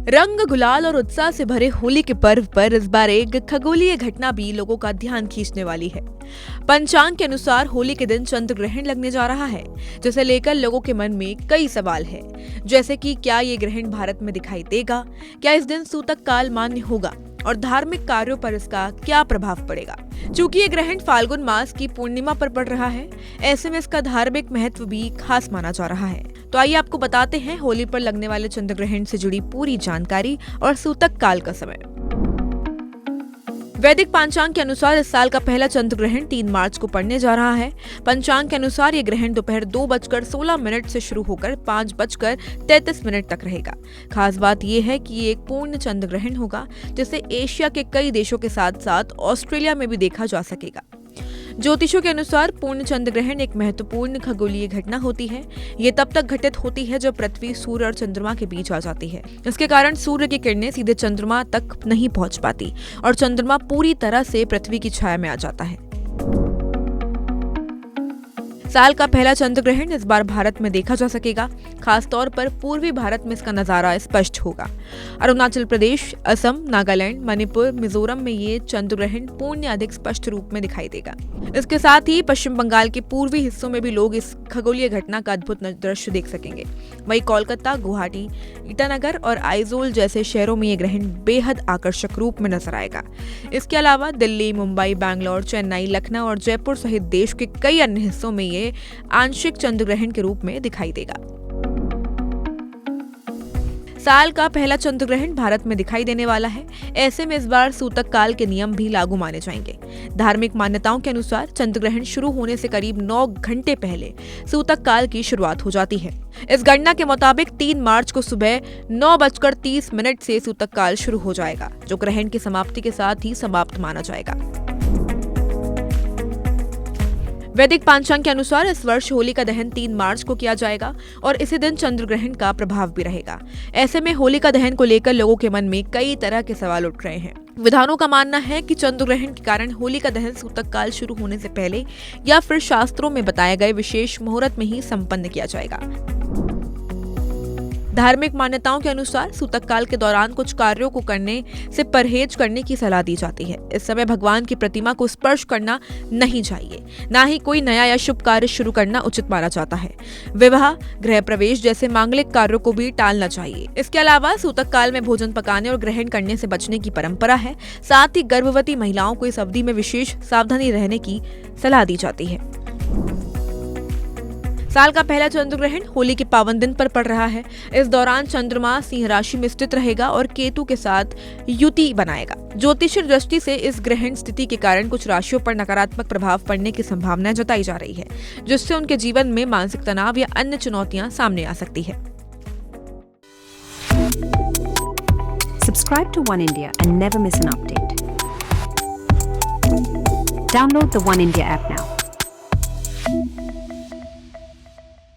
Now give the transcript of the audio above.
रंग, गुलाल और उत्साह से भरे होली के पर्व पर इस बार एक खगोलीय घटना भी लोगों का ध्यान खींचने वाली है। पंचांग के अनुसार होली के दिन चंद्र ग्रहण लगने जा रहा है, जिसे लेकर लोगों के मन में कई सवाल हैं, जैसे कि क्या ये ग्रहण भारत में दिखाई देगा, क्या इस दिन सूतक काल मान्य होगा और धार्मिक कार्यों पर इसका क्या प्रभाव पड़ेगा। चूंकि ये ग्रहण फाल्गुन मास की पूर्णिमा पर पड़ रहा है, ऐसे में इसका धार्मिक महत्व भी खास माना जा रहा है। तो आइए आपको बताते हैं होली पर लगने वाले चंद्र ग्रहण से जुड़ी पूरी जानकारी और सूतक काल का समय। वैदिक पंचांग के अनुसार इस साल का पहला चंद्र ग्रहण 3 मार्च को पड़ने जा रहा है। पंचांग के अनुसार ये ग्रहण दोपहर 2:16 से शुरू होकर 5:33 तक रहेगा। खास बात यह है कि ये एक पूर्ण चंद्र ग्रहण होगा, जिसे एशिया के कई देशों के साथ साथ ऑस्ट्रेलिया में भी देखा जा सकेगा। ज्योतिषों के अनुसार पूर्ण चंद्र ग्रहण एक महत्वपूर्ण खगोलीय घटना होती है। ये तब तक घटित होती है जब पृथ्वी, सूर्य और चंद्रमा के बीच आ जाती है। इसके कारण सूर्य की किरणें सीधे चंद्रमा तक नहीं पहुंच पाती और चंद्रमा पूरी तरह से पृथ्वी की छाया में आ जाता है। साल का पहला चंद्र ग्रहण इस बार भारत में देखा जा सकेगा। खास तौर पर पूर्वी भारत में इसका नजारा स्पष्ट होगा। अरुणाचल प्रदेश, असम, नागालैंड, मणिपुर, मिजोरम में ये चंद्र ग्रहण पूर्ण अधिक स्पष्ट रूप में दिखाई देगा। इसके साथ ही पश्चिम बंगाल के पूर्वी हिस्सों में भी लोग इस खगोलीय घटना का अद्भुत दृश्य देख सकेंगे। वहीं कोलकाता, गुवाहाटी, ईटानगर और आइजोल जैसे शहरों में ये ग्रहण बेहद आकर्षक रूप में नजर आएगा। इसके अलावा दिल्ली, मुंबई, बैंगलोर, चेन्नई, लखनऊ और जयपुर सहित देश के कई अन्य हिस्सों में ये आंशिक चंद्र ग्रहण के रूप में दिखाई देगा। साल का पहला चंद्र ग्रहण भारत में दिखाई देने वाला है। ऐसे में इस बार सूतक काल के नियम भी लागू माने जाएंगे। धार्मिक मान्यताओं के अनुसार चंद्र ग्रहण शुरू होने से करीब 9 घंटे पहले सूतक काल की शुरुआत हो जाती है। इस गणना के मुताबिक 3 मार्च को सुबह 9:30 से सूतक काल शुरू हो जाएगा, जो ग्रहण की समाप्ति के साथ ही समाप्त माना जाएगा। वैदिक पंचांग के अनुसार इस वर्ष होली का दहन 3 मार्च को किया जाएगा और इसी दिन चंद्र ग्रहण का प्रभाव भी रहेगा। ऐसे में होली का दहन को लेकर लोगों के मन में कई तरह के सवाल उठ रहे हैं। विद्वानों का मानना है कि चंद्र ग्रहण के कारण होली का दहन सूतक काल शुरू होने से पहले या फिर शास्त्रों में बताए गए विशेष मुहूर्त में ही संपन्न किया जाएगा। धार्मिक मान्यताओं के अनुसार सूतक काल के दौरान कुछ कार्यों को करने से परहेज करने की सलाह दी जाती है। इस समय भगवान की प्रतिमा को स्पर्श करना नहीं चाहिए, ना ही कोई नया या शुभ कार्य शुरू करना उचित माना जाता है। विवाह, गृह प्रवेश जैसे मांगलिक कार्यों को भी टालना चाहिए। इसके अलावा सूतक काल में भोजन पकाने और ग्रहण करने से बचने की परंपरा है। साथ ही गर्भवती महिलाओं को इस अवधि में विशेष सावधानी रहने की सलाह दी जाती है। साल का पहला चंद्र ग्रहण होली के पावन दिन पर पड़ रहा है। इस दौरान चंद्रमा सिंह राशि में स्थित रहेगा और केतु के साथ युति बनाएगा। ज्योतिषीय दृष्टि से इस ग्रहण स्थिति के कारण कुछ राशियों पर नकारात्मक प्रभाव पड़ने की संभावना जताई जा रही है, जिससे उनके जीवन में मानसिक तनाव या अन्य चुनौतियां सामने आ सकती है। Subscribe to One India and never miss an update. Download the One India app now.